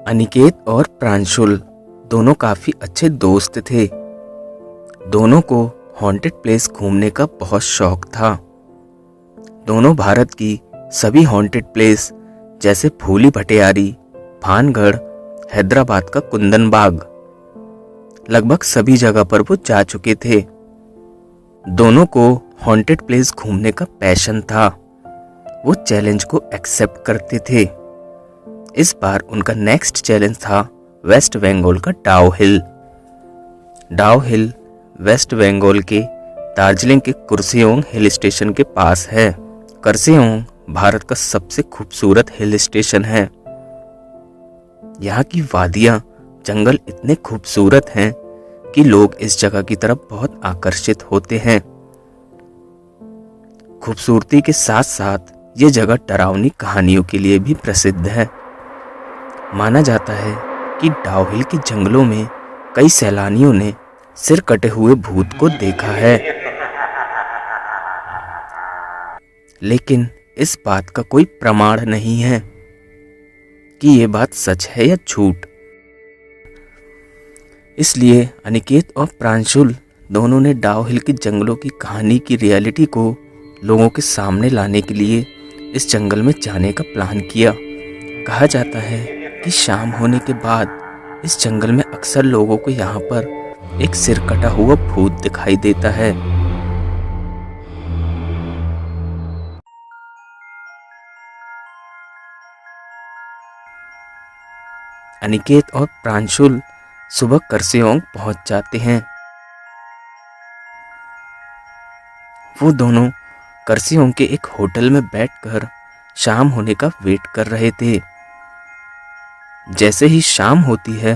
अनिकेत और प्रांशुल दोनों काफी अच्छे दोस्त थे। दोनों को हॉन्टेड प्लेस घूमने का बहुत शौक था। दोनों भारत की सभी हॉन्टेड प्लेस जैसे फूली भटियारी, भानगढ़, हैदराबाद का कुंदन बाग, लगभग सभी जगह पर वो जा चुके थे। दोनों को हॉन्टेड प्लेस घूमने का पैशन था। वो चैलेंज को एक्सेप्ट करते थे। इस बार उनका नेक्स्ट चैलेंज था वेस्ट बंगाल का डाउ हिल। डाउ हिल वेस्ट बंगाल के दार्जिलिंग के कुर्सेओंग हिल स्टेशन के पास है। कुर्सेओंग भारत का सबसे खूबसूरत हिल स्टेशन है। यहाँ की वादियाँ, जंगल इतने खूबसूरत हैं कि लोग इस जगह की तरफ बहुत आकर्षित होते हैं। खूबसूरती के साथ साथ ये जगह डरावनी कहानियों के लिए भी प्रसिद्ध है। माना जाता है कि डाउ हिल के जंगलों में कई सैलानियों ने सिर कटे हुए भूत को देखा है, लेकिन इस बात का कोई प्रमाण नहीं है कि ये बात सच है या झूठ। इसलिए अनिकेत और प्रांशुल दोनों ने डाउ हिल के जंगलों की कहानी की रियलिटी को लोगों के सामने लाने के लिए इस जंगल में जाने का प्लान किया। कहा जाता है कि शाम होने के बाद इस जंगल में अक्सर लोगों को यहाँ पर एक सिर कटा हुआ भूत दिखाई देता है। अनिकेत और प्रांशुल सुबह कुर्सेओंग पहुंच जाते हैं। वो दोनों कुर्सेओंग के एक होटल में बैठकर शाम होने का वेट कर रहे थे। जैसे ही शाम होती है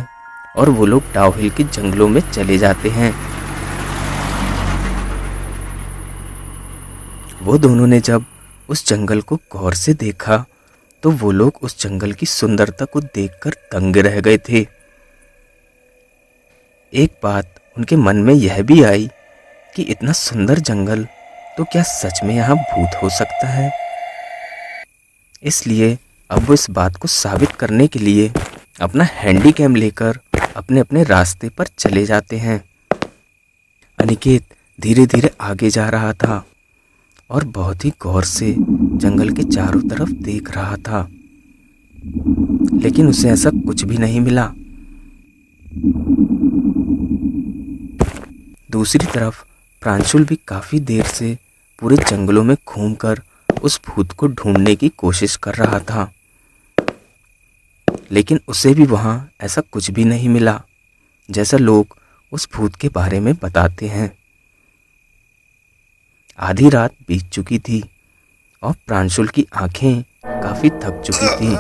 और वो लोग डाउ हिल के जंगलों में चले जाते हैं। वो दोनों ने जब उस जंगल को गौर से देखा तो वो लोग उस जंगल की सुंदरता को देखकर दंग रह गए थे। एक बात उनके मन में यह भी आई कि इतना सुंदर जंगल, तो क्या सच में यहाँ भूत हो सकता है? इसलिए अब वो इस बात को साबित करने के लिए अपना हैंडीकैम लेकर अपने अपने रास्ते पर चले जाते हैं। अनिकेत धीरे धीरे आगे जा रहा था और बहुत ही गौर से जंगल के चारों तरफ देख रहा था, लेकिन उसे ऐसा कुछ भी नहीं मिला। दूसरी तरफ प्रांशुल भी काफी देर से पूरे जंगलों में घूमकर उस भूत को ढूंढने की कोशिश कर रहा था, लेकिन उसे भी वहां ऐसा कुछ भी नहीं मिला जैसा लोग उस भूत के बारे में बताते हैं। आधी रात बीत चुकी थी और प्रांशुल की आंखें काफी थक चुकी थी।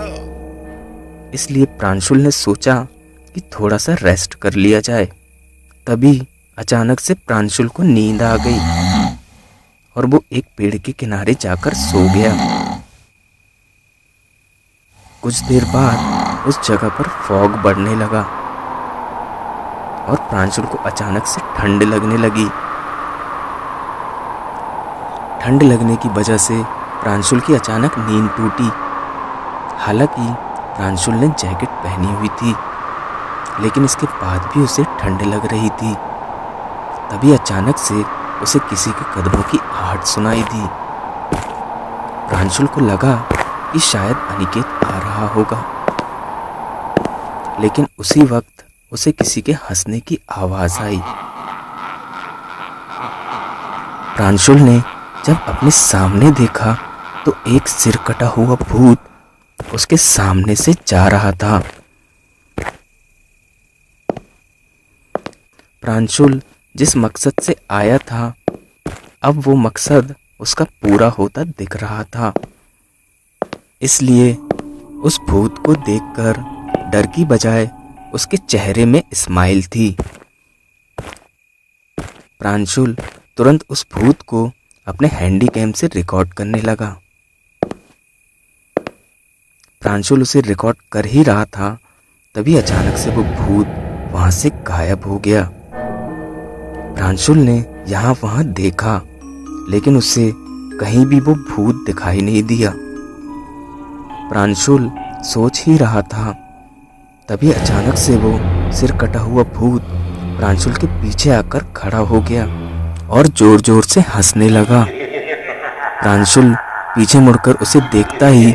इसलिए प्रांशुल ने सोचा कि थोड़ा सा रेस्ट कर लिया जाए। तभी अचानक से प्रांशुल को नींद आ गई और वो एक पेड़ के किनारे जाकर सो गया। कुछ देर बाद उस जगह पर फॉग बढ़ने लगा और प्रांशुल को अचानक से ठंड लगने लगी। ठंड लगने की वजह से प्रांशुल की अचानक नींद टूटी। हालांकि प्रांशुल ने जैकेट पहनी हुई थी, लेकिन इसके बाद भी उसे ठंड लग रही थी। तभी अचानक से उसे किसी के कदमों की आहट सुनाई दी। प्रांशुल को लगा कि शायद अनिकेत आ रहा होगा, लेकिन उसी वक्त उसे किसी के हंसने की आवाज आई। प्रांशुल ने जब अपने सामने देखा तो एक सिर कटा हुआ भूत उसके सामने से जा रहा था। प्रांशुल जिस मकसद से आया था, अब वो मकसद उसका पूरा होता दिख रहा था। इसलिए उस भूत को देखकर डर की बजाय उसके चेहरे में स्माइल थी। प्रांशुल तुरंत उस भूत को अपने हैंडीकैम से रिकॉर्ड करने लगा। प्रांशुल उसे रिकॉर्ड कर ही रहा था, तभी अचानक से वो भूत वहां से गायब हो गया। प्रांशुल ने यहाँ वहां देखा, लेकिन उसे कहीं भी वो भूत दिखाई नहीं दिया। प्रांशुल सोच ही रहा था तभी अचानक से वो सिर कटा हुआ भूत प्रांशुल के पीछे आकर खड़ा हो गया और जोर जोर से हंसने लगा। प्रांशुल पीछे मुड़कर उसे देखता ही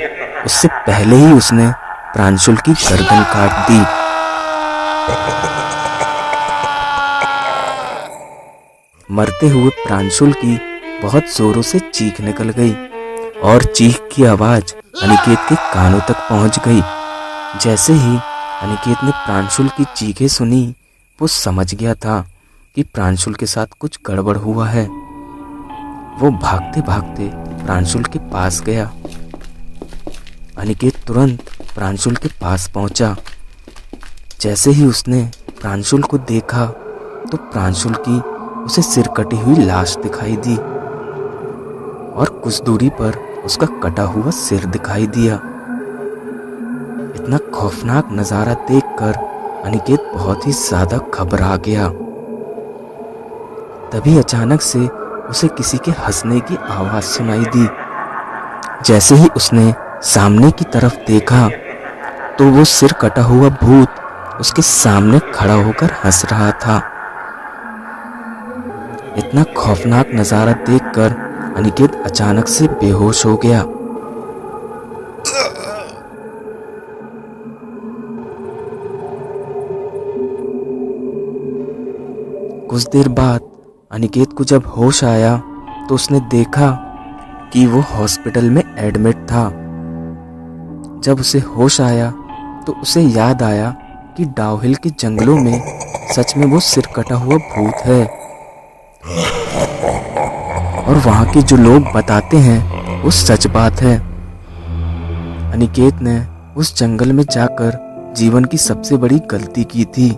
उससे पहले ही उसने प्रांशुल की गर्दन काट दी। मरते हुए प्रांशुल की बहुत जोरों से चीख निकल गई और चीख की आवाज अनिकेत के कानों तक पहुंच गई। जैसे ही अनिकेत ने प्रांशुल की चीखें सुनी, वो समझ गया था कि प्रांशुल के साथ कुछ गड़बड़ हुआ है। वो भागते भागते प्रांशुल के पास गया। अनिकेत तुरंत प्रांशुल के पास पहुंचा। जैसे ही उसने प्रांशुल को देखा तो प्रांशुल की उसे सिर कटी हुई लाश दिखाई दी और कुछ दूरी पर उसका कटा हुआ सिर दिखाई दिया। इतना खौफनाक नजारा देखकर अनिकेत बहुत ही ज्यादा घबरा गया। तभी अचानक से उसे किसी के हंसने की आवाज सुनाई दी। जैसे ही उसने सामने की तरफ देखा तो वो सिर कटा हुआ भूत उसके सामने खड़ा होकर हंस रहा था। इतना खौफनाक नजारा देखकर अनिकेत अचानक से बेहोश हो गया। कुछ देर बाद अनिकेत को जब होश आया तो उसने देखा कि वो हॉस्पिटल में एडमिट था। जब उसे होश आया तो उसे याद आया कि डाउहिल के जंगलों में सच में वो सिर कटा हुआ भूत है और वहाँ के जो लोग बताते हैं वो सच बात है। अनिकेत ने उस जंगल में जाकर जीवन की सबसे बड़ी गलती की थी,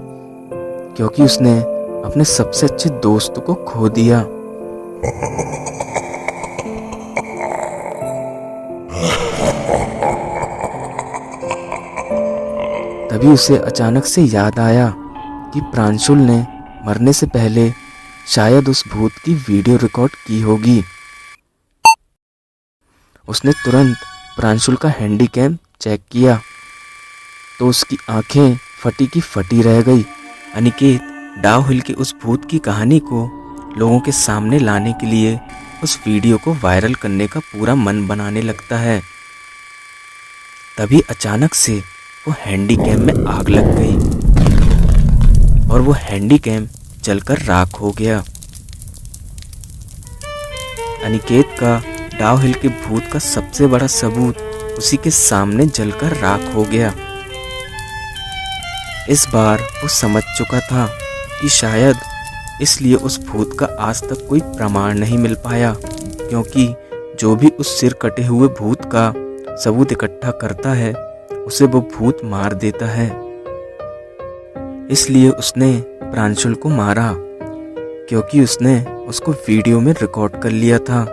क्योंकि उसने अपने सबसे अच्छे दोस्त को खो दिया। तभी उसे अचानक से याद आया कि प्रांशुल ने मरने से पहले शायद उस भूत की वीडियो रिकॉर्ड की होगी। उसने तुरंत प्रांशुल का हैंडीकैम चेक किया तो उसकी आंखें फटी की फटी रह गई। अनिकेत डाउहिल के उस भूत की कहानी को लोगों के सामने लाने के लिए उस वीडियो को वायरल करने का पूरा मन बनाने लगता है। तभी अचानक से वो हैंडीकैम में आग लग गई और वो हैंडीकैम जलकर राख हो गया। अनिकेत का डाउहिल के भूत का सबसे बड़ा सबूत उसी के सामने जलकर राख हो गया। इस बार वो समझ चुका था कि शायद इसलिए उस भूत का आज तक कोई प्रमाण नहीं मिल पाया, क्योंकि जो भी उस सिर कटे हुए भूत का सबूत इकट्ठा करता है उसे वो भूत मार देता है। इसलिए उसने प्रांशुल को मारा, क्योंकि उसने उसको वीडियो में रिकॉर्ड कर लिया था।